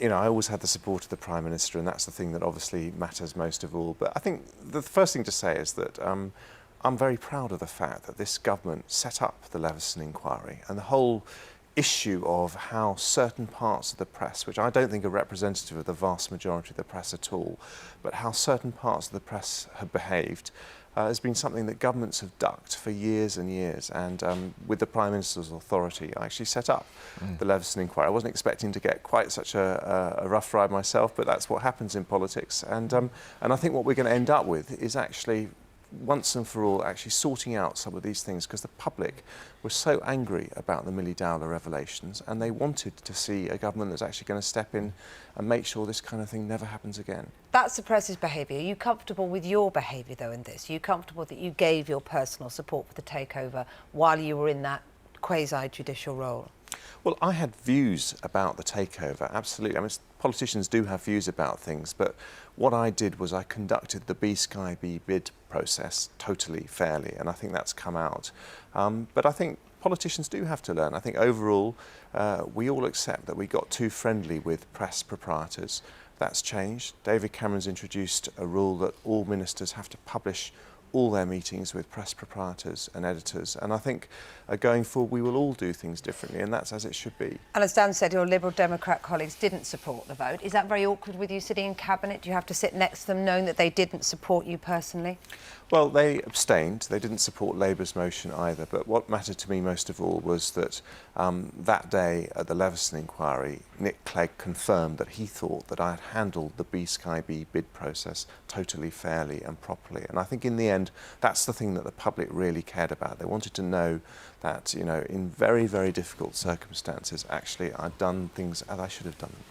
I always had the support of the Prime Minister, and that's the thing that obviously matters most of all. But I think the first thing to say is that I'm very proud of the fact that this government set up the Leveson inquiry, and the whole issue of how certain parts of the press, which I don't think are representative of the vast majority of the press at all, but how certain parts of the press have behaved, has been something that governments have ducked for years and years. And with the Prime Minister's authority, I actually set up the Leveson inquiry. I wasn't expecting to get quite such a rough ride myself, but that's what happens in politics. And I think what we're going to end up with is actually, once and for all, actually sorting out some of these things, because the public were so angry about the Millie Dowler revelations, and they wanted to see a government that's actually going to step in and make sure this kind of thing never happens again. That's the press's behaviour. Are you comfortable with your behaviour, though, in this? Are you comfortable that you gave your personal support for the takeover while you were in that quasi-judicial role? Well, I had views about the takeover, absolutely. I mean, politicians do have views about things, but what I did was I conducted the B Sky B bid process totally fairly, and I think that's come out. But I think politicians do have to learn. I think overall, we all accept that we got too friendly with press proprietors. That's changed. David Cameron's introduced a rule that all ministers have to publish all their meetings with press proprietors and editors, and I think going forward we will all do things differently, and that's as it should be. And as Dan said, your Liberal Democrat colleagues didn't support the vote. Is that very awkward with you sitting in Cabinet? Do you have to sit next to them knowing that they didn't support you personally? Well, they abstained. They didn't support Labour's motion either, but what mattered to me most of all was that that day at the Leveson inquiry, Nick Clegg confirmed that he thought that I had handled the B Sky B bid process totally fairly and properly. And I think in the end, that's the thing that the public really cared about. They wanted to know that, in very, very difficult circumstances, actually, I'd done things as I should have done them.